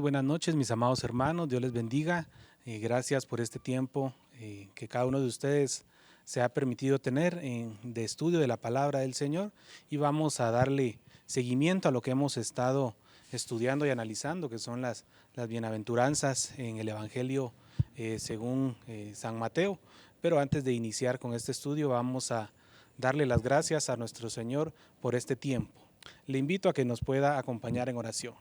buenas noches, mis amados hermanos. Dios les bendiga. Gracias por este tiempo que cada uno de ustedes se ha permitido tener de estudio de la palabra del Señor, y vamos a darle seguimiento a lo que hemos estado estudiando y analizando, que son las bienaventuranzas en el Evangelio según San Mateo. Pero antes de iniciar con este estudio, vamos a darle las gracias a nuestro Señor por este tiempo. Le invito a que nos pueda acompañar en oración.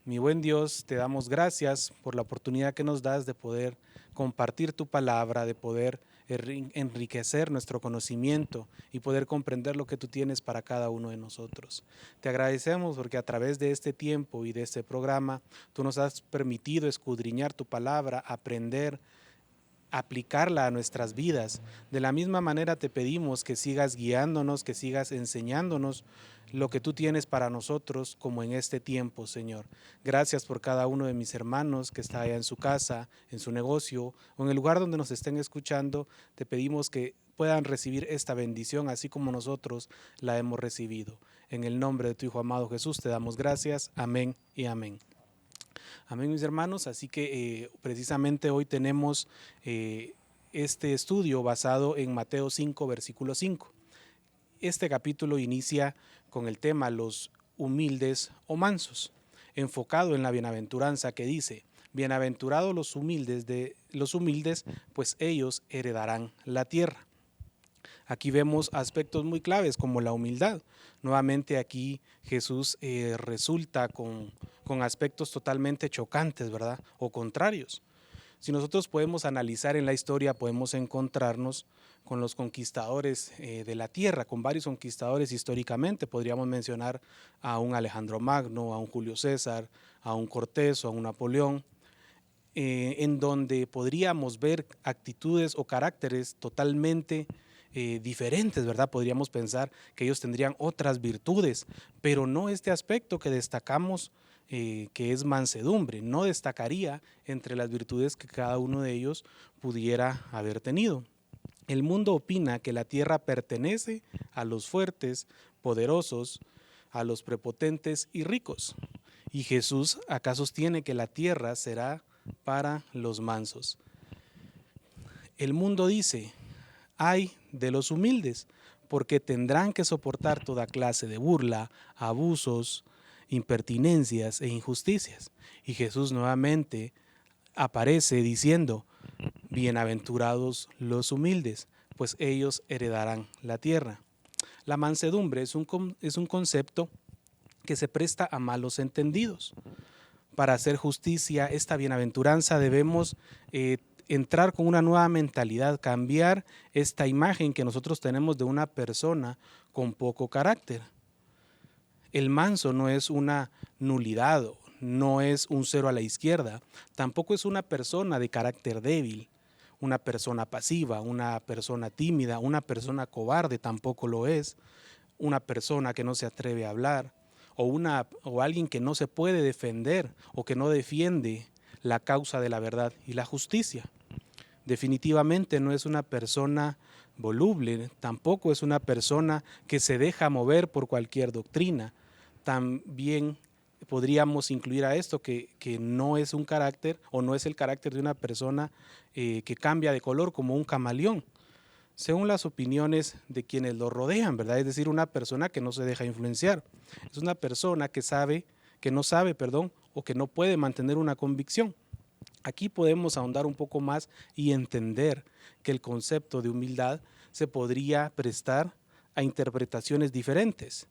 Mi buen Dios, te damos gracias por la oportunidad que nos das de poder compartir tu palabra, de poder enriquecer nuestro conocimiento y poder comprender lo que tú tienes para cada uno de nosotros. Te agradecemos porque a través de este tiempo y de este programa, tú nos has permitido escudriñar tu palabra, aprender, aplicarla a nuestras vidas. De la misma manera te pedimos que sigas guiándonos, que sigas enseñándonos lo que tú tienes para nosotros como en este tiempo, Señor. Gracias por cada uno de mis hermanos que está allá en su casa, en su negocio o en el lugar donde nos estén escuchando. Te pedimos que puedan recibir esta bendición así como nosotros la hemos recibido. En el nombre de tu Hijo amado Jesús te damos gracias. Amén y amén. Amén, mis hermanos. Así que precisamente hoy tenemos este estudio basado en Mateo 5, versículo 5. Este capítulo inicia con el tema los humildes o mansos, enfocado en la bienaventuranza que dice: bienaventurados los humildes, pues ellos heredarán la tierra. Aquí vemos aspectos muy claves como la humildad. Nuevamente aquí Jesús resulta con aspectos totalmente chocantes, ¿verdad? O contrarios. Si nosotros podemos analizar en la historia, podemos encontrarnos con los conquistadores de la tierra, con varios conquistadores históricamente. Podríamos mencionar a un Alejandro Magno, a un Julio César, a un Cortés o a un Napoleón, en donde podríamos ver actitudes o caracteres totalmente diferentes, ¿verdad? Podríamos pensar que ellos tendrían otras virtudes, pero no este aspecto que destacamos, que es mansedumbre. No destacaría entre las virtudes que cada uno de ellos pudiera haber tenido. El mundo opina que la tierra pertenece a los fuertes, poderosos, a los prepotentes y ricos. Y Jesús acá sostiene que la tierra será para los mansos. El mundo dice: ay de los humildes, porque tendrán que soportar toda clase de burla, abusos, impertinencias e injusticias. Y Jesús nuevamente aparece diciendo: bienaventurados los humildes, pues ellos heredarán la tierra. La mansedumbre es un concepto que se presta a malos entendidos. Para hacer justicia esta bienaventuranza debemos entrar con una nueva mentalidad, cambiar esta imagen que nosotros tenemos de una persona con poco carácter. El manso no es una nulidad, no es un cero a la izquierda, tampoco es una persona de carácter débil, una persona pasiva, una persona tímida, una persona cobarde tampoco lo es, una persona que no se atreve a hablar, o alguien que no se puede defender o que no defiende la causa de la verdad y la justicia. Definitivamente no es una persona voluble, tampoco es una persona que se deja mover por cualquier doctrina. También podríamos incluir a esto que no es un carácter o no es el carácter de una persona que cambia de color como un camaleón, según las opiniones de quienes lo rodean, ¿verdad? Es decir, una persona que no se deja influenciar. Es una persona que no sabe, o que no puede mantener una convicción. Aquí podemos ahondar un poco más y entender que el concepto de humildad se podría prestar a interpretaciones diferentes.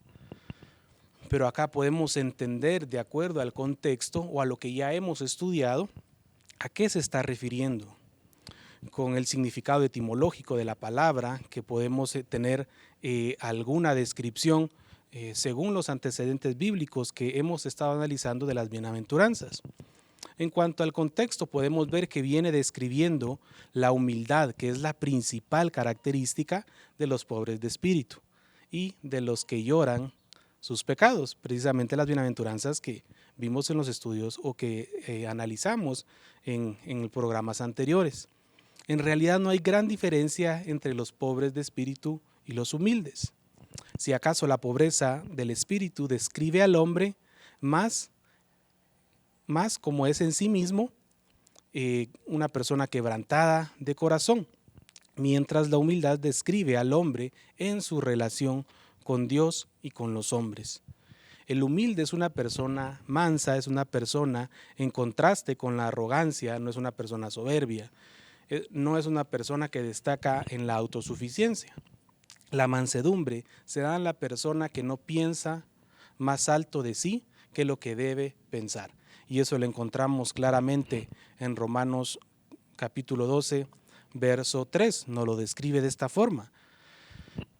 Pero acá podemos entender, de acuerdo al contexto o a lo que ya hemos estudiado, a qué se está refiriendo, con el significado etimológico de la palabra, que podemos tener alguna descripción según los antecedentes bíblicos que hemos estado analizando de las bienaventuranzas. En cuanto al contexto, podemos ver que viene describiendo la humildad, que es la principal característica de los pobres de espíritu y de los que lloran sus pecados, precisamente las bienaventuranzas que vimos en los estudios o que analizamos en programas anteriores. En realidad no hay gran diferencia entre los pobres de espíritu y los humildes. Si acaso la pobreza del espíritu describe al hombre más más como es en sí mismo una persona quebrantada de corazón, mientras la humildad describe al hombre en su relación con Dios y con los hombres. El humilde es una persona mansa, es una persona en contraste con la arrogancia, no es una persona soberbia, no es una persona que destaca en la autosuficiencia. La mansedumbre se da en la persona que no piensa más alto de sí que lo que debe pensar. Y eso lo encontramos claramente en Romanos capítulo 12, verso 3, nos lo describe de esta forma.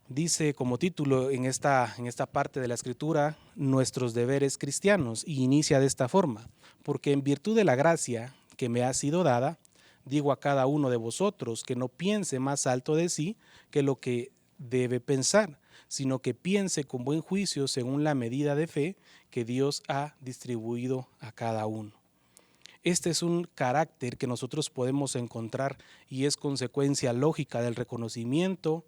Dice como título en esta parte de la escritura, nuestros deberes cristianos, y inicia de esta forma: porque en virtud de la gracia que me ha sido dada, digo a cada uno de vosotros que no piense más alto de sí que lo que debe pensar, sino que piense con buen juicio según la medida de fe que Dios ha distribuido a cada uno. Este es un carácter que nosotros podemos encontrar y es consecuencia lógica del reconocimiento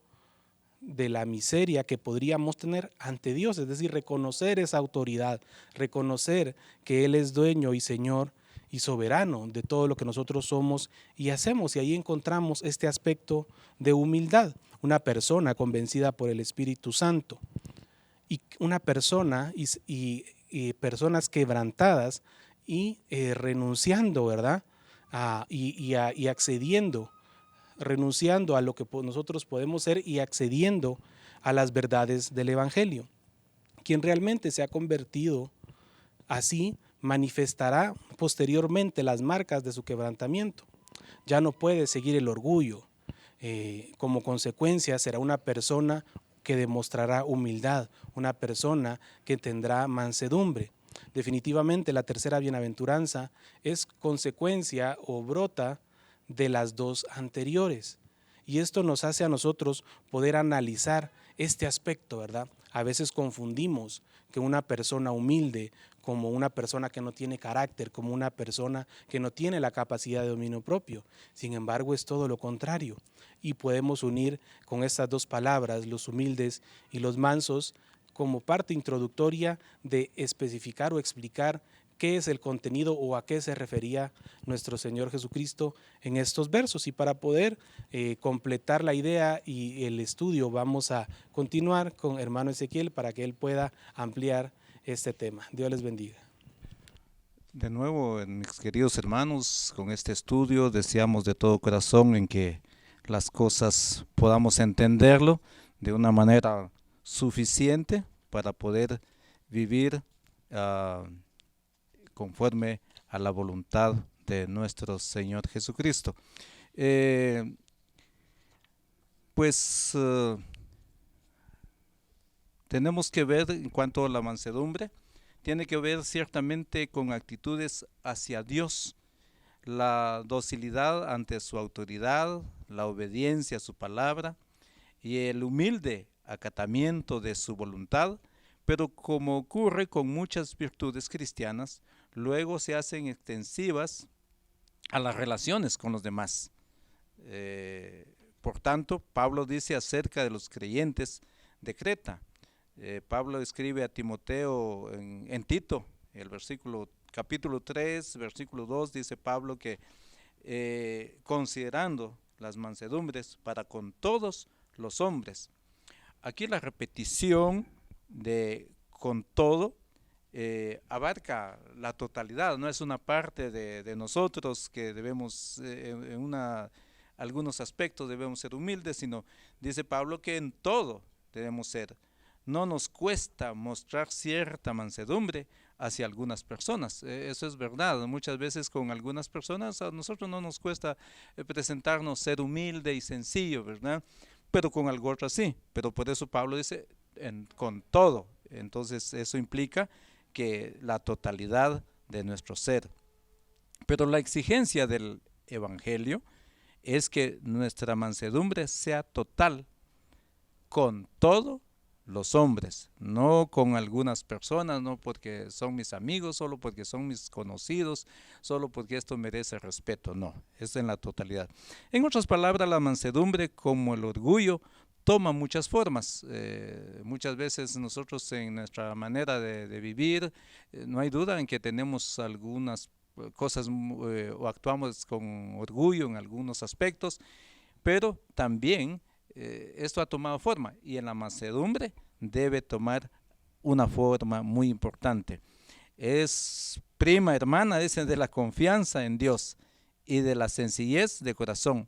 de la miseria que podríamos tener ante Dios, es decir, reconocer esa autoridad, reconocer que Él es dueño y Señor y soberano de todo lo que nosotros somos y hacemos, y ahí encontramos este aspecto de humildad, una persona convencida por el Espíritu Santo y una persona y personas quebrantadas y renunciando, ¿verdad? Y accediendo, renunciando a lo que nosotros podemos ser y accediendo a las verdades del Evangelio. Quien realmente se ha convertido así manifestará posteriormente las marcas de su quebrantamiento. Ya no puede seguir el orgullo. Como consecuencia será una persona que demostrará humildad, una persona que tendrá mansedumbre. Definitivamente la tercera bienaventuranza es consecuencia o brota de las dos anteriores. Y esto nos hace a nosotros poder analizar este aspecto, ¿verdad? A veces confundimos que una persona humilde como una persona que no tiene carácter, como una persona que no tiene la capacidad de dominio propio. Sin embargo, es todo lo contrario. Y podemos unir con estas dos palabras, los humildes y los mansos, como parte introductoria de especificar o explicar qué es el contenido o a qué se refería nuestro Señor Jesucristo en estos versos. Y para poder completar la idea y el estudio, vamos a continuar con hermano Ezequiel para que él pueda ampliar este tema. Dios les bendiga. De nuevo, mis queridos hermanos, con este estudio deseamos de todo corazón en que las cosas podamos entenderlo de una manera suficiente para poder vivir conforme a la voluntad de nuestro Señor Jesucristo. Tenemos que ver en cuanto a la mansedumbre, tiene que ver ciertamente con actitudes hacia Dios, la docilidad ante su autoridad, la obediencia a su palabra y el humilde acatamiento de su voluntad, pero como ocurre con muchas virtudes cristianas, luego se hacen extensivas a las relaciones con los demás. Por tanto, Pablo dice acerca de los creyentes de Creta, Pablo escribe a Timoteo en Tito, el capítulo 3, versículo 2, dice Pablo que considerando las mansedumbres para con todos los hombres. Aquí la repetición de con todo abarca la totalidad, no es una parte de nosotros que debemos, algunos aspectos debemos ser humildes, sino dice Pablo que en todo debemos ser. No nos cuesta mostrar cierta mansedumbre hacia algunas personas, eso es verdad. Muchas veces con algunas personas a nosotros no nos cuesta presentarnos ser humilde y sencillo, ¿verdad? Pero con algo otro sí. Pero por eso Pablo dice con todo. Entonces eso implica que la totalidad de nuestro ser. Pero la exigencia del Evangelio es que nuestra mansedumbre sea total con todo los hombres, no con algunas personas, no porque son mis amigos, solo porque son mis conocidos, solo porque esto merece respeto, no, es en la totalidad. En otras palabras, la mansedumbre como el orgullo toma muchas formas. Muchas veces nosotros en nuestra manera de vivir, no hay duda en que tenemos algunas cosas o actuamos con orgullo en algunos aspectos, pero también esto ha tomado forma y en la mansedumbre debe tomar una forma muy importante. Es prima hermana, dicen, de la confianza en Dios y de la sencillez de corazón.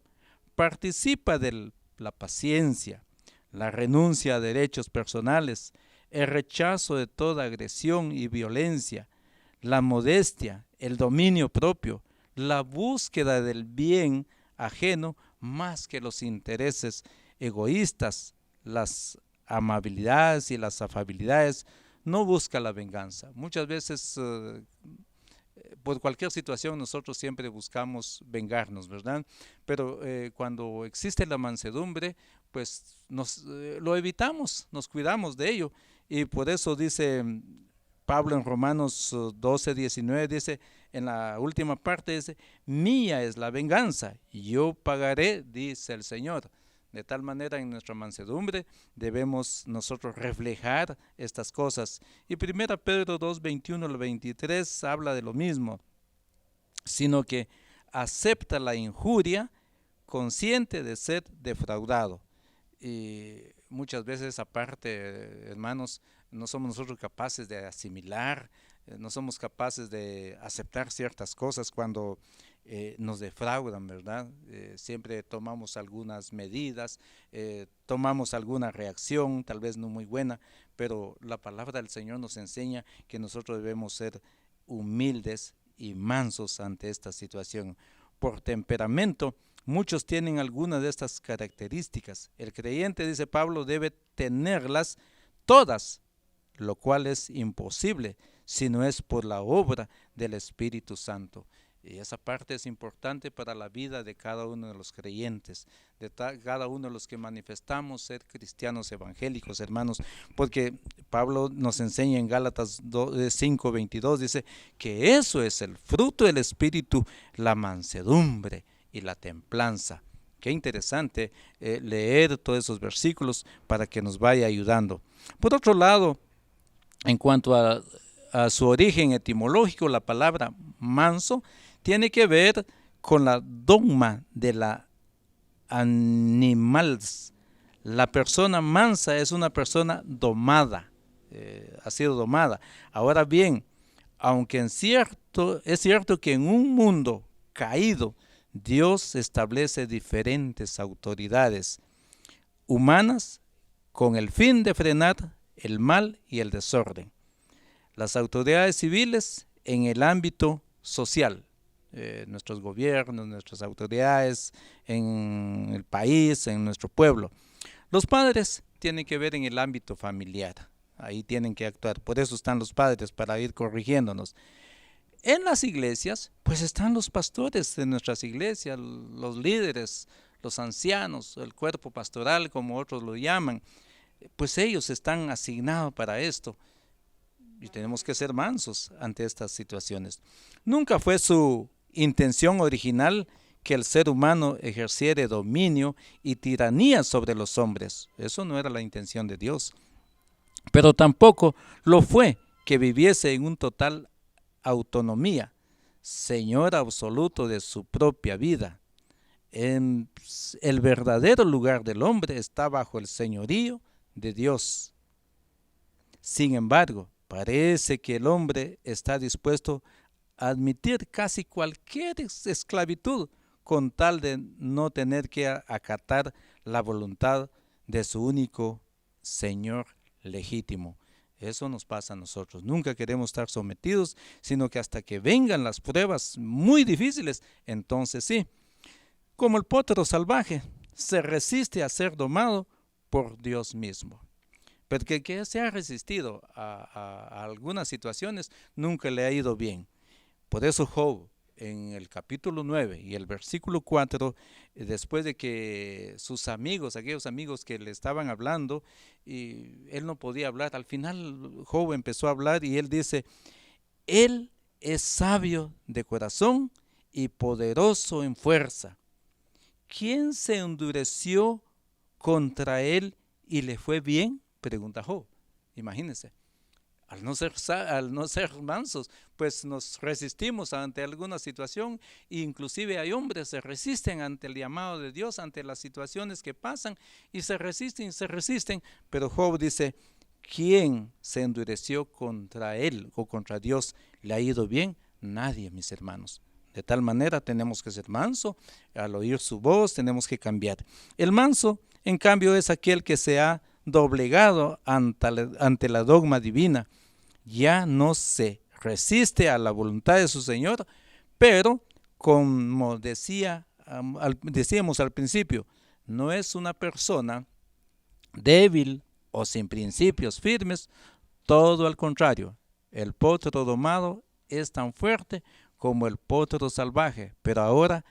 Participa de la paciencia, la renuncia a derechos personales, el rechazo de toda agresión y violencia, la modestia, el dominio propio, la búsqueda del bien ajeno más que los intereses egoístas, las amabilidades y las afabilidades. No busca la venganza. Muchas veces por cualquier situación nosotros siempre buscamos vengarnos, ¿verdad? Pero cuando existe la mansedumbre, pues lo evitamos, nos cuidamos de ello. Y por eso dice Pablo en Romanos 12:19, dice, en la última parte dice, mía es la venganza, yo pagaré, dice el Señor. De tal manera en nuestra mansedumbre debemos nosotros reflejar estas cosas. Y 1 Pedro 2:21 al 23 habla de lo mismo, sino que acepta la injuria consciente de ser defraudado. Y muchas veces aparte, hermanos, no somos nosotros capaces de asimilar, no somos capaces de aceptar ciertas cosas cuando nos defraudan, ¿verdad? Siempre tomamos algunas medidas, tomamos alguna reacción, tal vez no muy buena, pero la palabra del Señor nos enseña que nosotros debemos ser humildes y mansos ante esta situación. Por temperamento, muchos tienen algunas de estas características. El creyente, dice Pablo, debe tenerlas todas, lo cual es imposible si no es por la obra del Espíritu Santo. Y esa parte es importante para la vida de cada uno de los creyentes, de cada uno de los que manifestamos ser cristianos evangélicos, hermanos, porque Pablo nos enseña en Gálatas 5:22, dice que eso es el fruto del Espíritu, la mansedumbre y la templanza. Qué interesante leer todos esos versículos para que nos vaya ayudando. Por otro lado, en cuanto a su origen etimológico, la palabra manso tiene que ver con la dogma de la animals. La persona mansa es una persona domada, ha sido domada. Ahora bien, aunque es cierto que en un mundo caído, Dios establece diferentes autoridades humanas con el fin de frenar el mal y el desorden. Las autoridades civiles en el ámbito social, nuestros gobiernos, nuestras autoridades en el país, en nuestro pueblo. Los padres tienen que ver en el ámbito familiar, ahí tienen que actuar, por eso están los padres, para ir corrigiéndonos. En las iglesias, pues están los pastores de nuestras iglesias, los líderes, los ancianos, el cuerpo pastoral, como otros lo llaman, pues ellos están asignados para esto. Y tenemos que ser mansos ante estas situaciones. Nunca fue su intención original que el ser humano ejerciera dominio y tiranía sobre los hombres. Eso no era la intención de Dios. Pero tampoco lo fue que viviese en un total autonomía, señor absoluto de su propia vida. El verdadero lugar del hombre está bajo el señorío de Dios. Sin embargo, parece que el hombre está dispuesto a admitir casi cualquier esclavitud con tal de no tener que acatar la voluntad de su único Señor legítimo. Eso nos pasa a nosotros. Nunca queremos estar sometidos, sino que hasta que vengan las pruebas muy difíciles, entonces sí. Como el potro salvaje, se resiste a ser domado por Dios mismo. Pero que se ha resistido a algunas situaciones, nunca le ha ido bien. Por eso Job, en el capítulo 9 y el versículo 4, después de que sus amigos, aquellos amigos que le estaban hablando, y él no podía hablar, al final Job empezó a hablar y él dice, él es sabio de corazón y poderoso en fuerza. ¿Quién se endureció contra él y le fue bien? Pregunta Job. Imagínense. Al no ser mansos, pues nos resistimos ante alguna situación, inclusive hay hombres que se resisten ante el llamado de Dios, ante las situaciones que pasan, y se resisten, pero Job dice, ¿quién se endureció contra él o contra Dios? ¿Le ha ido bien? Nadie, mis hermanos. De tal manera tenemos que ser manso, al oír su voz tenemos que cambiar. El manso, en cambio, es aquel que se ha doblegado ante la dogma divina, ya no se resiste a la voluntad de su Señor, pero como decíamos al principio, no es una persona débil o sin principios firmes, todo al contrario, el potro domado es tan fuerte como el potro salvaje, pero ahora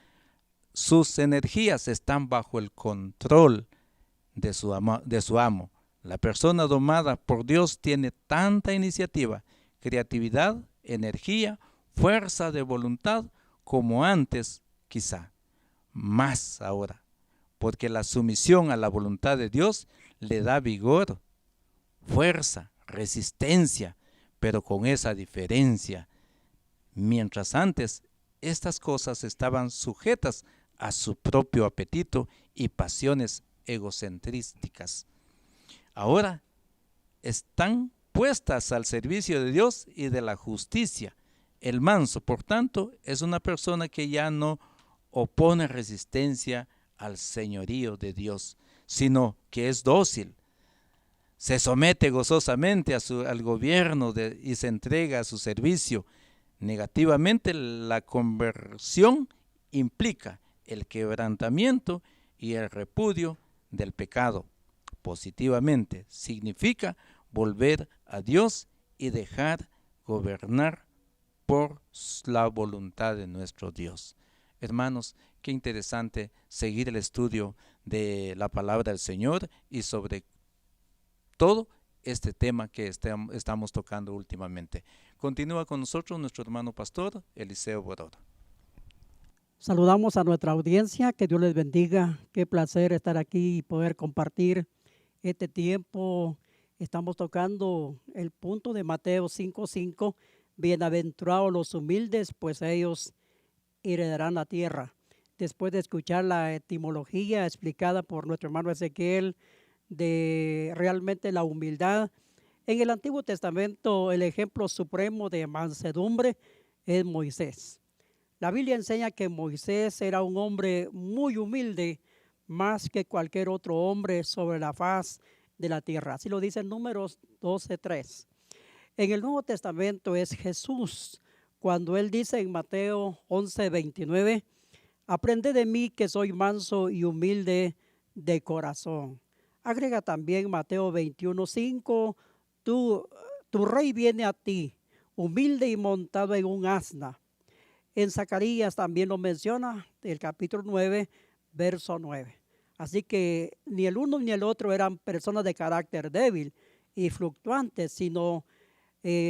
sus energías están bajo el control de su amo. La persona domada por Dios tiene tanta iniciativa, creatividad, energía, fuerza de voluntad como antes, quizá, más ahora, porque la sumisión a la voluntad de Dios le da vigor, fuerza, resistencia, pero con esa diferencia. Mientras antes estas cosas estaban sujetas a su propio apetito y pasiones egocentrísticas. Ahora están puestas al servicio de Dios y de la justicia. El manso, por tanto, es una persona que ya no opone resistencia al señorío de Dios, sino que es dócil, se somete gozosamente al gobierno y se entrega a su servicio. Negativamente, la conversión implica el quebrantamiento y el repudio del pecado. Positivamente significa volver a Dios y dejar gobernar por la voluntad de nuestro Dios. Hermanos, qué interesante seguir el estudio de la palabra del Señor y sobre todo este tema que estamos tocando últimamente. Continúa con nosotros nuestro hermano pastor Eliseo Bororo. Saludamos a nuestra audiencia, que Dios les bendiga. Qué placer estar aquí y poder compartir este tiempo. Estamos tocando el punto de Mateo 5:5. Bienaventurados los humildes, pues ellos heredarán la tierra. Después de escuchar la etimología explicada por nuestro hermano Ezequiel de realmente la humildad, en el Antiguo Testamento el ejemplo supremo de mansedumbre es Moisés. La Biblia enseña que Moisés era un hombre muy humilde, más que cualquier otro hombre sobre la faz de la tierra. Así lo dice en Números 12:3. En el Nuevo Testamento es Jesús, cuando él dice en Mateo 11:29, aprended de mí que soy manso y humilde de corazón. Agrega también Mateo 21:5, tu rey viene a ti, humilde y montado en un asna. En Zacarías también lo menciona, el capítulo 9, verso 9. Así que ni el uno ni el otro eran personas de carácter débil y fluctuantes, sino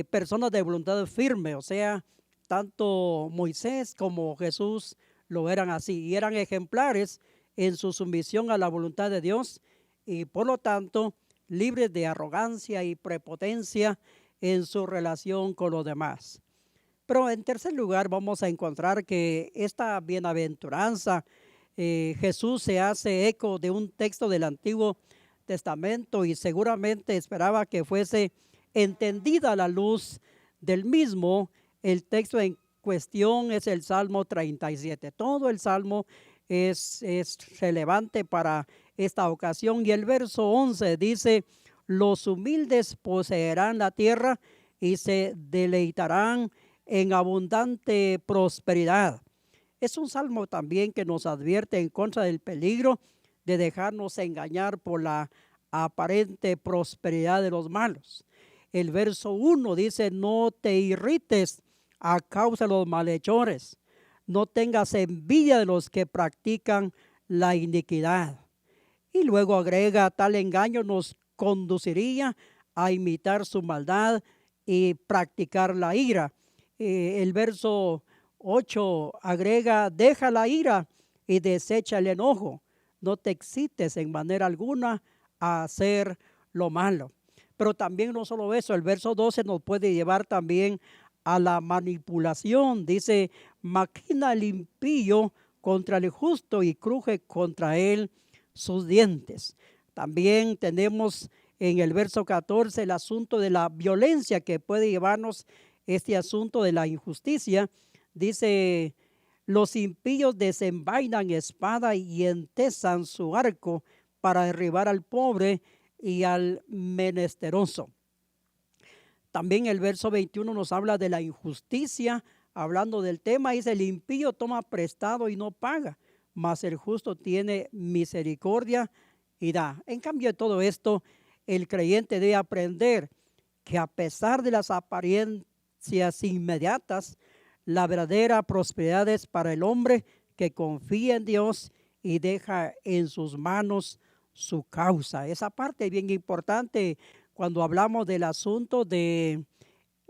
personas de voluntad firme. O sea, tanto Moisés como Jesús lo eran así. Y eran ejemplares en su sumisión a la voluntad de Dios y por lo tanto libres de arrogancia y prepotencia en su relación con los demás. Pero en tercer lugar vamos a encontrar que esta bienaventuranza, Jesús se hace eco de un texto del Antiguo Testamento y seguramente esperaba que fuese entendida a la luz del mismo. El texto en cuestión es el Salmo 37. Todo el Salmo es relevante para esta ocasión y el verso 11 dice, los humildes poseerán la tierra y se deleitarán en abundante prosperidad. Es un salmo también que nos advierte en contra del peligro de dejarnos engañar por la aparente prosperidad de los malos. El verso 1 dice, no te irrites a causa de los malhechores, no tengas envidia de los que practican la iniquidad. Y luego agrega, tal engaño nos conduciría a imitar su maldad y practicar la ira. El verso 8 agrega, deja la ira y desecha el enojo. no te excites en manera alguna a hacer lo malo. Pero también no solo eso, el verso 12 nos puede llevar también a la manipulación. Dice, maquina el impío contra el justo y cruje contra él sus dientes. También tenemos en el verso 14 el asunto de la violencia que puede llevarnos este asunto de la injusticia. Dice, los impíos desenvainan espada y entesan su arco para derribar al pobre y al menesteroso. También el verso 21 nos habla de la injusticia, hablando del tema, dice, el impío toma prestado y no paga, mas el justo tiene misericordia y da. En cambio de todo esto, el creyente debe aprender que a pesar de las apariencias inmediatas, la verdadera prosperidad es para el hombre que confía en Dios y deja en sus manos su causa. Esa parte es bien importante cuando hablamos del asunto de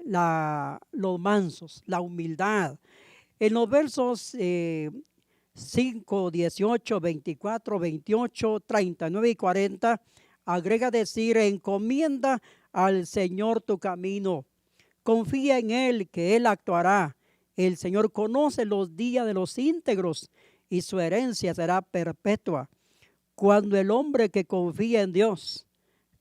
los mansos, la humildad. En los versos 5, 18, 24, 28, 39 y 40, agrega decir, encomienda al Señor tu camino, confía en Él que Él actuará. El Señor conoce los días de los íntegros y su herencia será perpetua. Cuando el hombre que confía en Dios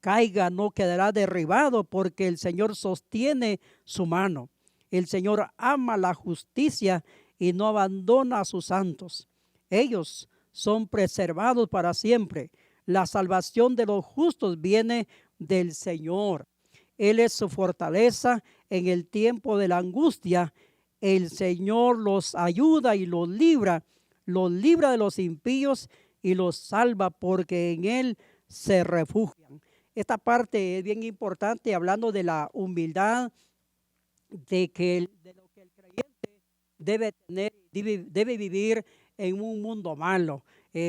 caiga, no quedará derribado, porque el Señor sostiene su mano. El Señor ama la justicia y no abandona a sus santos. Ellos son preservados para siempre. La salvación de los justos viene del Señor. Él es su fortaleza en el tiempo de la angustia. El Señor los ayuda y los libra de los impíos y los salva, porque en Él se refugian. Esta parte es bien importante, hablando de la humildad, de lo que el creyente debe tener, debe vivir en un mundo malo.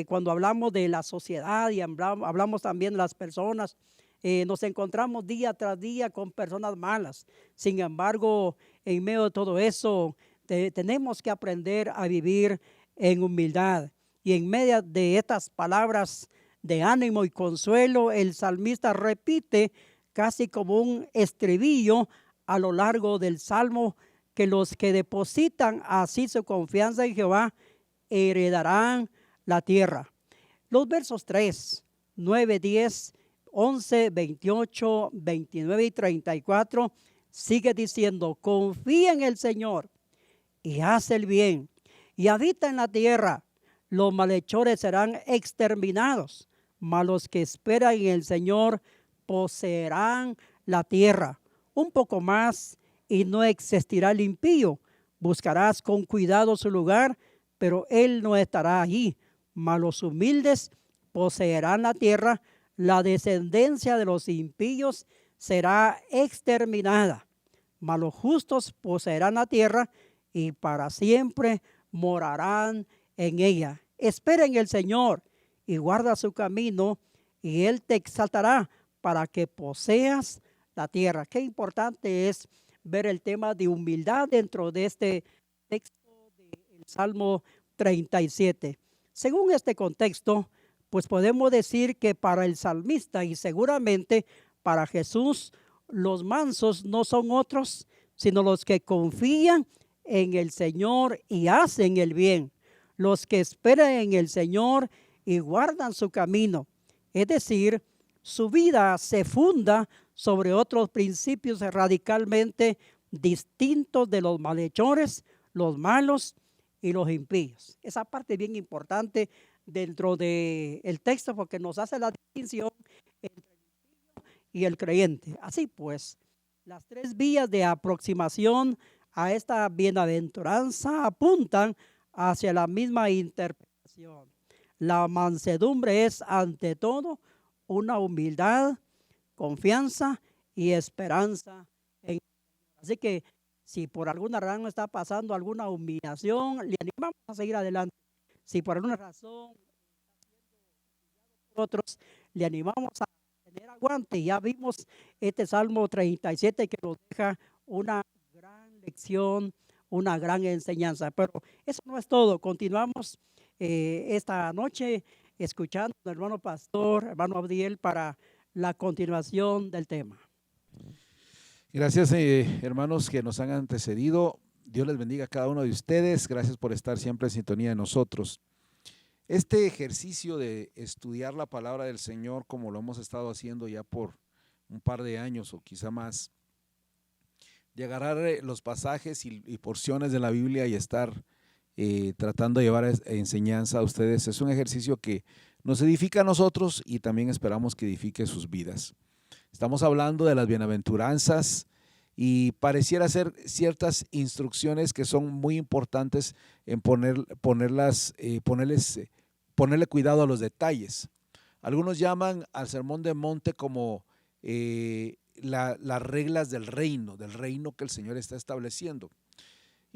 Cuando hablamos de la sociedad y hablamos también de las personas, nos encontramos día tras día con personas malas. Sin embargo, en medio de todo eso, tenemos que aprender a vivir en humildad. Y en medio de estas palabras de ánimo y consuelo, el salmista repite casi como un estribillo a lo largo del salmo, que los que depositan así su confianza en Jehová heredarán la tierra. Los versos 3, 9, 10, 11, 28, 29 y 34 sigue diciendo, confía en el Señor y haz el bien y habita en la tierra. Los malhechores serán exterminados, mas los que esperan en el Señor poseerán la tierra. Un poco más y no existirá el impío. Buscarás con cuidado su lugar, pero él no estará allí. Mas los humildes poseerán la tierra. La descendencia de los impíos será exterminada. Mas los justos poseerán la tierra y para siempre morarán en ella. Espera en el Señor y guarda su camino, y Él te exaltará para que poseas la tierra. Qué importante es ver el tema de humildad dentro de este texto del Salmo 37. Según este contexto, pues podemos decir que para el salmista y seguramente para Jesús, los mansos no son otros, sino los que confían en el Señor y hacen el bien. Los que esperan en el Señor y guardan su camino. Es decir, su vida se funda sobre otros principios radicalmente distintos de los malhechores, los malos y los impíos. Esa parte es bien importante dentro del texto, porque nos hace la distinción entre el impío y el creyente. Así pues, las tres vías de aproximación a esta bienaventuranza apuntan hacia la misma interpretación. La mansedumbre es ante todo una humildad, confianza y esperanza en Dios. Así que si por alguna razón está pasando alguna humillación, le animamos a seguir adelante. Si por alguna razón nosotros le animamos a tener aguante. Ya vimos este Salmo 37 que nos deja una gran lección, una gran enseñanza. Pero eso no es todo. Continuamos esta noche escuchando al hermano pastor, hermano Abdiel, para la continuación del tema. Gracias, hermanos que nos han antecedido. Dios les bendiga a cada uno de ustedes. Gracias por estar siempre en sintonía de nosotros. Este ejercicio de estudiar la palabra del Señor, como lo hemos estado haciendo ya por un par de años o quizá más, de agarrar los pasajes y porciones de la Biblia y estar tratando de llevar enseñanza a ustedes, es un ejercicio que nos edifica a nosotros y también esperamos que edifique sus vidas. Estamos hablando de las bienaventuranzas y pareciera ser ciertas instrucciones que son muy importantes en ponerle cuidado a los detalles. Algunos llaman al Sermón del Monte como las reglas del reino que el Señor está estableciendo.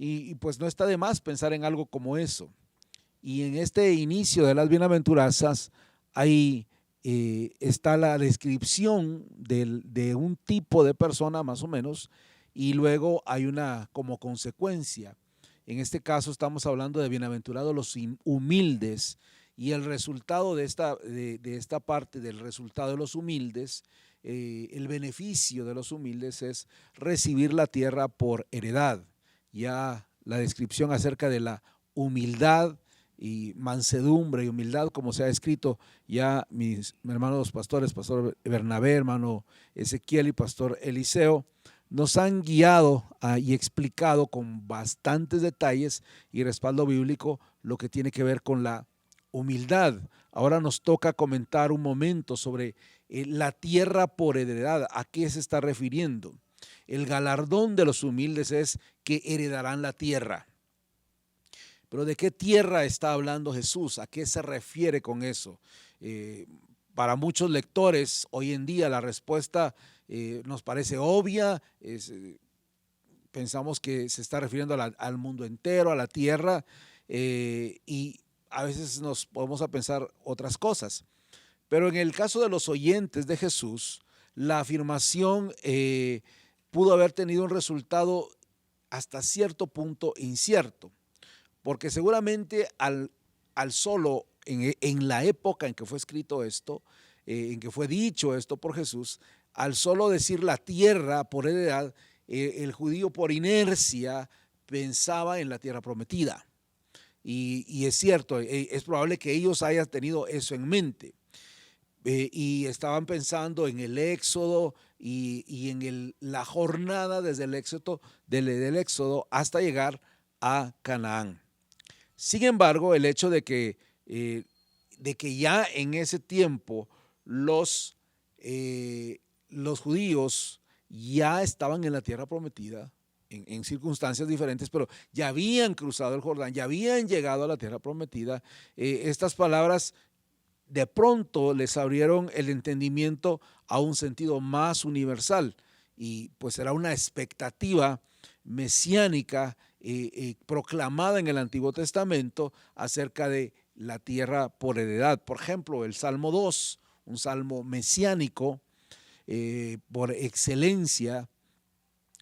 Y pues no está de más pensar en algo como eso. Y en este inicio de las bienaventuranzas está la descripción de un tipo de persona más o menos, y luego hay una como consecuencia. En este caso estamos hablando de bienaventurados los humildes, y el resultado de esta parte del resultado de los humildes, el beneficio de los humildes es recibir la tierra por heredad. Ya la descripción acerca de la humildad y mansedumbre y humildad, como se ha escrito ya mis hermanos pastores, pastor Bernabé, hermano Ezequiel y pastor Eliseo, nos han guiado y explicado con bastantes detalles y respaldo bíblico lo que tiene que ver con la humildad. Ahora nos toca comentar un momento sobre la tierra por heredad. ¿A qué se está refiriendo? El galardón de los humildes es que heredarán la tierra. Pero ¿de qué tierra está hablando Jesús? ¿A qué se refiere con eso? Para muchos lectores hoy en día la respuesta nos parece obvia. Pensamos que se está refiriendo al mundo entero, a la tierra, y a veces nos podemos a pensar otras cosas. Pero en el caso de los oyentes de Jesús, la afirmación pudo haber tenido un resultado hasta cierto punto incierto, porque seguramente al solo en la época en que fue escrito esto, en que fue dicho esto por Jesús, al solo decir la tierra por heredad, el judío por inercia pensaba en la tierra prometida. Y es cierto, es probable que ellos hayan tenido eso en mente. Y estaban pensando en el éxodo y en la jornada desde el éxodo, del éxodo hasta llegar a Canaán. Sin embargo, el hecho de que ya en ese tiempo los judíos ya estaban en la tierra prometida, en circunstancias diferentes, pero ya habían cruzado el Jordán, ya habían llegado a la tierra prometida, estas palabras de pronto les abrieron el entendimiento a un sentido más universal, y pues era una expectativa mesiánica proclamada en el Antiguo Testamento acerca de la tierra por heredad. Por ejemplo, el Salmo 2, un salmo mesiánico por excelencia,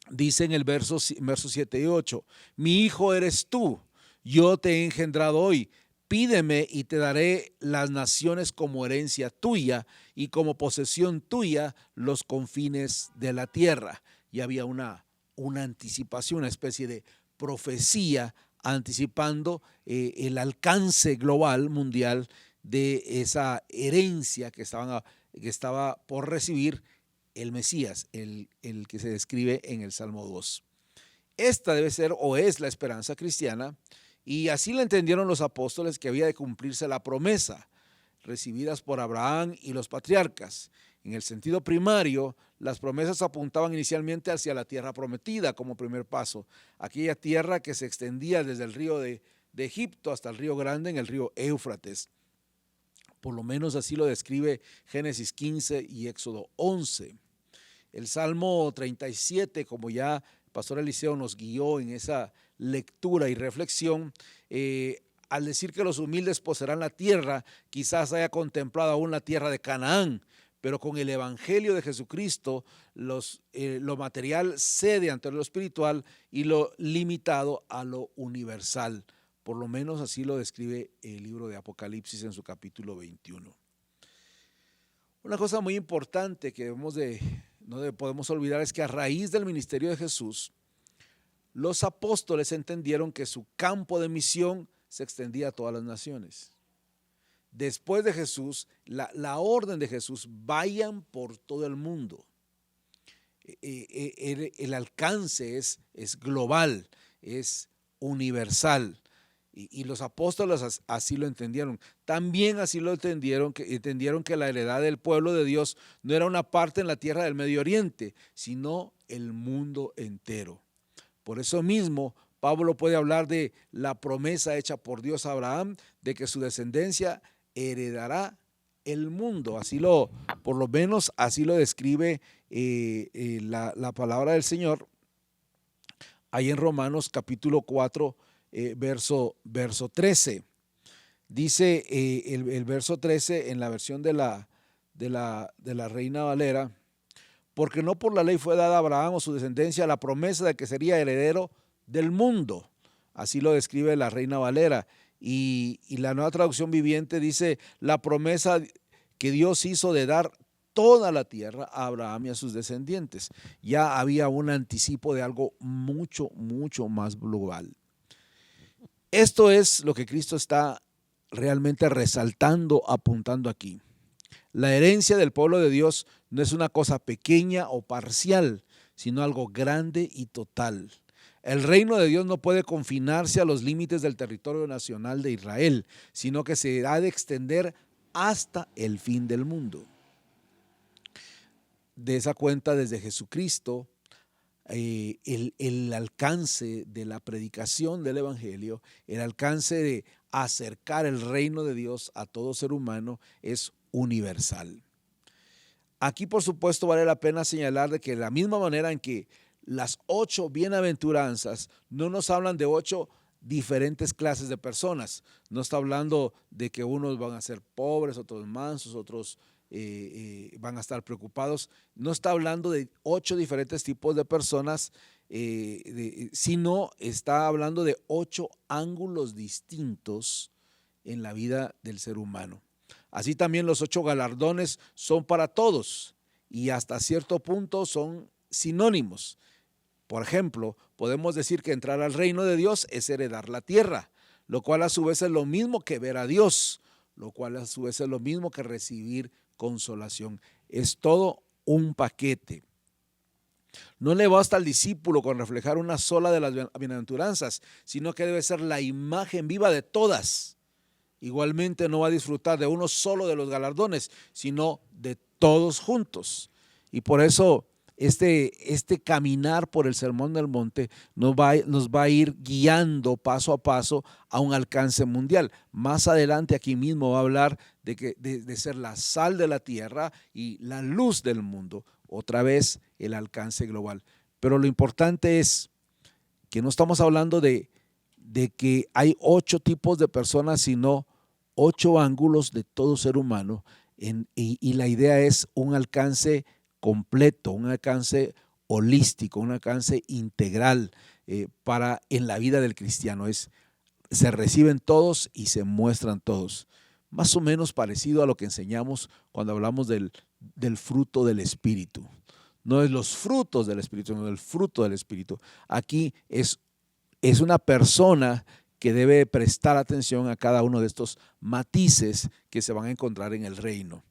dice en el versos 7 y 8, mi hijo eres tú, yo te he engendrado hoy, pídeme y te daré las naciones como herencia tuya y como posesión tuya los confines de la tierra. Y había una anticipación, una especie de profecía anticipando el alcance global, mundial, de esa herencia que estaba por recibir el Mesías, el que se describe en el Salmo 2. Esta debe ser o es la esperanza cristiana, y así la entendieron los apóstoles, que había de cumplirse la promesa recibidas por Abraham y los patriarcas. En el sentido primario, las promesas apuntaban inicialmente hacia la tierra prometida como primer paso, aquella tierra que se extendía desde el río de Egipto hasta el río Grande en el río Éufrates. Por lo menos así lo describe Génesis 15 y Éxodo 11. El Salmo 37, como ya el pastor Eliseo nos guió en esa lectura y reflexión, al decir que los humildes poseerán la tierra, quizás haya contemplado aún la tierra de Canaán, pero con el evangelio de Jesucristo lo material cede ante lo espiritual y lo limitado a lo universal. Por lo menos así lo describe el libro de Apocalipsis en su capítulo 21. Una cosa muy importante que no podemos olvidar es que a raíz del ministerio de Jesús, los apóstoles entendieron que su campo de misión se extendía a todas las naciones. Después de Jesús, la orden de Jesús, vayan por todo el mundo. El alcance es global, es universal. Y los apóstoles así lo entendieron. También así lo entendieron que la heredad del pueblo de Dios no era una parte en la tierra del Medio Oriente, sino el mundo entero. Por eso mismo, Pablo puede hablar de la promesa hecha por Dios a Abraham, de que su descendencia heredará el mundo. Por lo menos así lo describe la palabra del Señor ahí en Romanos capítulo 4, verso 13. Dice el verso 13 en la versión de la Reina Valera: porque no por la ley fue dada a Abraham o su descendencia la promesa de que sería heredero del mundo. Así lo describe la Reina Valera. Y la Nueva Traducción Viviente dice: la promesa que Dios hizo de dar toda la tierra a Abraham y a sus descendientes. Ya había un anticipo de algo mucho, mucho más global. Esto es lo que Cristo está realmente resaltando, apuntando aquí. La herencia del pueblo de Dios no es una cosa pequeña o parcial, sino algo grande y total. El reino de Dios no puede confinarse a los límites del territorio nacional de Israel, sino que se ha de extender hasta el fin del mundo. De esa cuenta, desde Jesucristo, el alcance de la predicación del evangelio, el alcance de acercar el reino de Dios a todo ser humano es universal. Aquí, por supuesto, vale la pena señalar de que de la misma manera en que las 8 bienaventuranzas no nos hablan de 8 diferentes clases de personas, no está hablando de que unos van a ser pobres, otros mansos, otros van a estar preocupados, no está hablando de 8 diferentes tipos de personas, sino está hablando de 8 ángulos distintos en la vida del ser humano. Así también los 8 galardones son para todos y hasta cierto punto son sinónimos. Por ejemplo, podemos decir que entrar al reino de Dios es heredar la tierra, lo cual a su vez es lo mismo que ver a Dios, lo cual a su vez es lo mismo que recibir consolación. Es todo un paquete. No le basta al discípulo con reflejar una sola de las bienaventuranzas, sino que debe ser la imagen viva de todas. Igualmente no va a disfrutar de uno solo de los galardones, sino de todos juntos. Y por eso este caminar por el Sermón del Monte nos va a ir guiando paso a paso a un alcance mundial. Más adelante aquí mismo va a hablar de ser la sal de la tierra y la luz del mundo. Otra vez el alcance global. Pero lo importante es que no estamos hablando de que hay 8 tipos de personas, sino 8 ángulos de todo ser humano. Y la idea es un alcance completo, un alcance holístico, un alcance integral en la vida del cristiano. Se reciben todos y se muestran todos. Más o menos parecido a lo que enseñamos cuando hablamos del fruto del Espíritu. No es los frutos del Espíritu, sino el fruto del Espíritu. Aquí es una persona que debe prestar atención a cada uno de estos matices que se van a encontrar en el reino.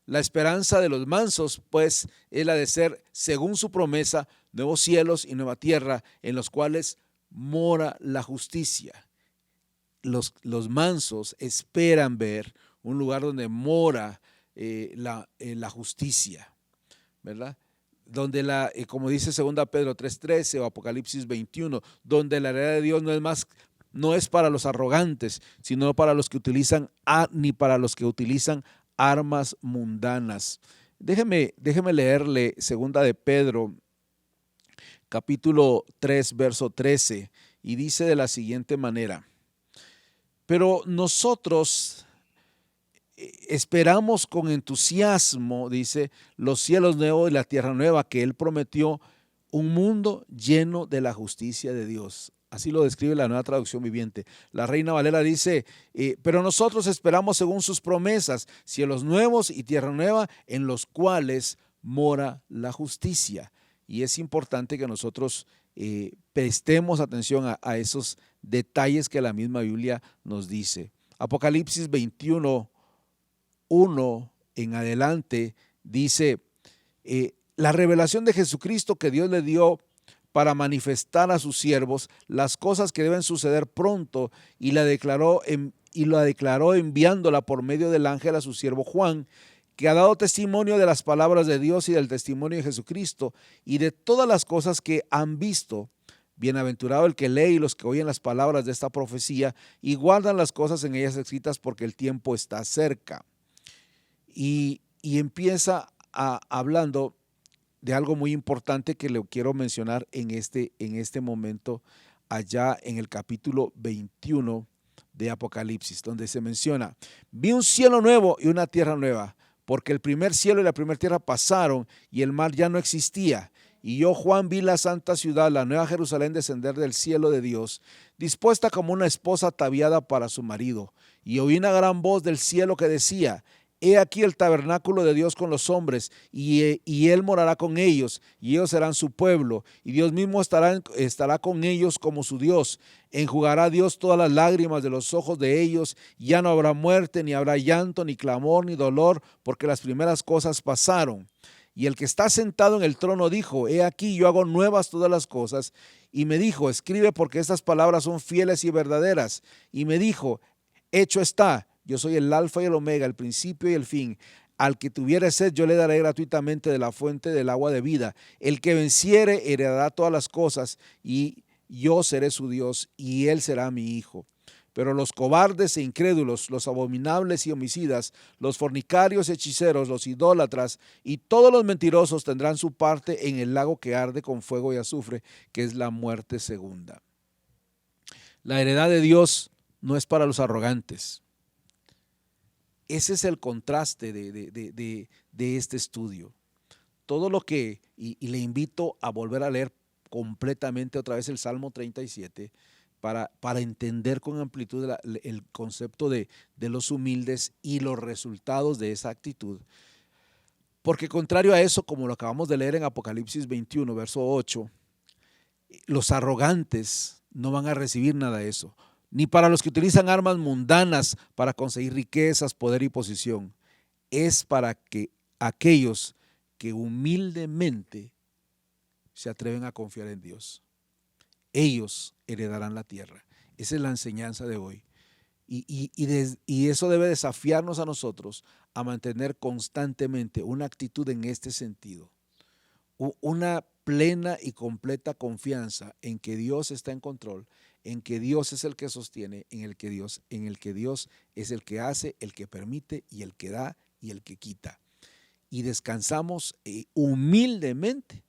La esperanza de los mansos, pues, es la de ser, según su promesa, nuevos cielos y nueva tierra, en los cuales mora la justicia. Los mansos esperan ver un lugar donde mora la justicia, ¿verdad? Donde como dice 2 Pedro 3:13 o Apocalipsis 21, donde la heredad de Dios no es para los arrogantes, sino para los que utilizan ni para los que utilizan armas mundanas. Déjeme leerle 2 Pedro capítulo 3 verso 13 y dice de la siguiente manera: pero nosotros esperamos con entusiasmo, dice, los cielos nuevos y la tierra nueva que Él prometió, un mundo lleno de la justicia de Dios. Así lo describe la Nueva Traducción Viviente. La Reina Valera dice, pero nosotros esperamos según sus promesas, cielos nuevos y tierra nueva, en los cuales mora la justicia. Y es importante que nosotros prestemos atención a esos detalles que la misma Biblia nos dice. Apocalipsis 21, 1 en adelante dice, la revelación de Jesucristo que Dios le dio para manifestar a sus siervos las cosas que deben suceder pronto, y la declaró enviándola por medio del ángel a su siervo Juan, que ha dado testimonio de las palabras de Dios y del testimonio de Jesucristo y de todas las cosas que han visto. Bienaventurado el que lee y los que oyen las palabras de esta profecía y guardan las cosas en ellas escritas, porque el tiempo está cerca. Y empieza hablando de algo muy importante que le quiero mencionar en este momento, allá en el capítulo 21 de Apocalipsis, donde se menciona: vi un cielo nuevo y una tierra nueva, porque el primer cielo y la primera tierra pasaron y el mar ya no existía. Y yo, Juan, vi la santa ciudad, la nueva Jerusalén, descender del cielo de Dios, dispuesta como una esposa ataviada para su marido. Y oí una gran voz del cielo que decía: he aquí el tabernáculo de Dios con los hombres, y Él morará con ellos, y ellos serán su pueblo, y Dios mismo estará con ellos como su Dios. Enjugará Dios todas las lágrimas de los ojos de ellos, y ya no habrá muerte, ni habrá llanto, ni clamor, ni dolor, porque las primeras cosas pasaron. Y el que está sentado en el trono dijo: he aquí, yo hago nuevas todas las cosas. Y me dijo: escribe, porque estas palabras son fieles y verdaderas. Y me dijo: hecho está. Yo soy el alfa y el omega, el principio y el fin. Al que tuviere sed, yo le daré gratuitamente de la fuente del agua de vida. El que venciere heredará todas las cosas, y yo seré su Dios, y él será mi hijo. Pero los cobardes e incrédulos, los abominables y homicidas, los fornicarios, hechiceros, los idólatras y todos los mentirosos tendrán su parte en el lago que arde con fuego y azufre, que es la muerte segunda. La heredad de Dios no es para los arrogantes. Ese es el contraste de este estudio. Todo lo que, y le invito a volver a leer completamente otra vez el Salmo 37 para entender con amplitud el concepto de los humildes y los resultados de esa actitud. Porque contrario a eso, como lo acabamos de leer en Apocalipsis 21, verso 8, los arrogantes no van a recibir nada de eso. Ni para los que utilizan armas mundanas para conseguir riquezas, poder y posición. Es para que aquellos que humildemente se atreven a confiar en Dios. Ellos heredarán la tierra. Esa es la enseñanza de hoy. Y eso debe desafiarnos a nosotros a mantener constantemente una actitud en este sentido. Una plena y completa confianza en que Dios está en control, en que Dios es el que sostiene, en el que Dios es el que hace, el que permite y el que da y el que quita. Y descansamos humildemente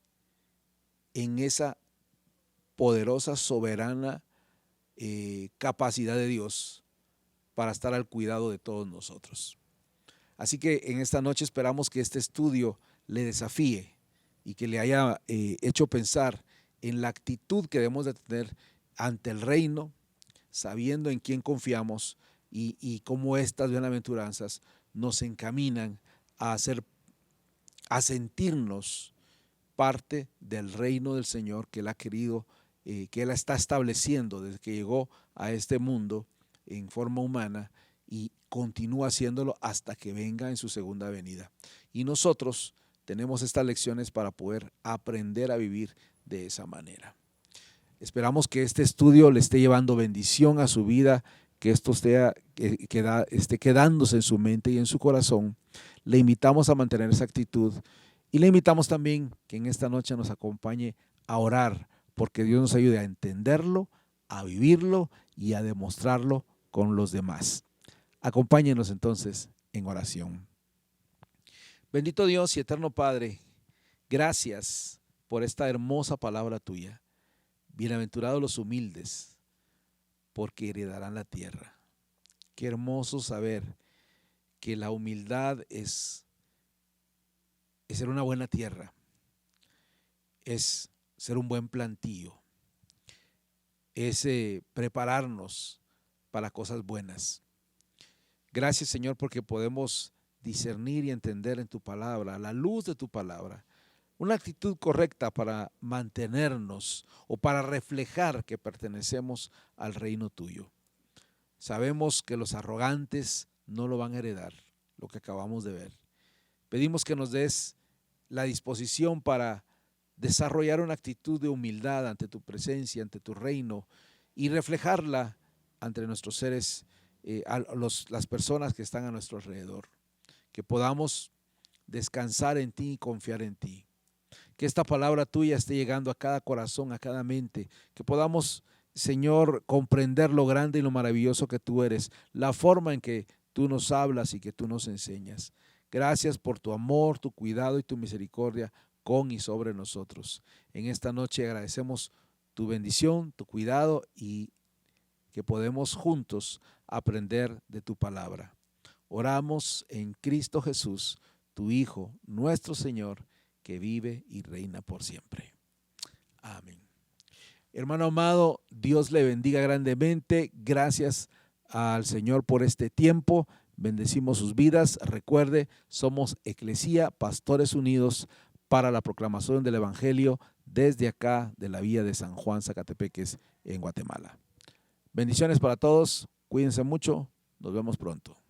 en esa poderosa, soberana capacidad de Dios para estar al cuidado de todos nosotros. Así que en esta noche esperamos que este estudio le desafíe y que le haya hecho pensar en la actitud que debemos de tener ante el reino, sabiendo en quién confiamos y cómo estas bienaventuranzas nos encaminan a sentirnos parte del reino del Señor que Él ha querido, que Él está estableciendo desde que llegó a este mundo en forma humana y continúa haciéndolo hasta que venga en su segunda venida. Y nosotros tenemos estas lecciones para poder aprender a vivir de esa manera. Esperamos que este estudio le esté llevando bendición a su vida, que esto esté quedándose en su mente y en su corazón. Le invitamos a mantener esa actitud y le invitamos también que en esta noche nos acompañe a orar, porque Dios nos ayude a entenderlo, a vivirlo y a demostrarlo con los demás. Acompáñenos entonces en oración. Bendito Dios y eterno Padre, gracias por esta hermosa palabra tuya. Bienaventurados los humildes, porque heredarán la tierra. Qué hermoso saber que la humildad es ser una buena tierra, es ser un buen plantío. es prepararnos para cosas buenas. Gracias, Señor, porque podemos discernir y entender en tu palabra, a la luz de tu palabra, una actitud correcta para mantenernos o para reflejar que pertenecemos al reino tuyo. Sabemos que los arrogantes no lo van a heredar, lo que acabamos de ver. Pedimos que nos des la disposición para desarrollar una actitud de humildad ante tu presencia, ante tu reino, y reflejarla ante nuestros seres, las personas que están a nuestro alrededor. Que podamos descansar en ti y confiar en ti. Que esta palabra tuya esté llegando a cada corazón, a cada mente. Que podamos, Señor, comprender lo grande y lo maravilloso que tú eres, la forma en que tú nos hablas y que tú nos enseñas. Gracias por tu amor, tu cuidado y tu misericordia con y sobre nosotros. En esta noche agradecemos tu bendición, tu cuidado y que podemos juntos aprender de tu palabra. Oramos en Cristo Jesús, tu Hijo, nuestro Señor, que vive y reina por siempre. Amén. Hermano amado, Dios le bendiga grandemente. Gracias al Señor por este tiempo. Bendecimos sus vidas. Recuerde, somos Eclesía, Pastores Unidos para la proclamación del Evangelio desde acá de la Villa de San Juan, Zacatepeques, en Guatemala. Bendiciones para todos. Cuídense mucho. Nos vemos pronto.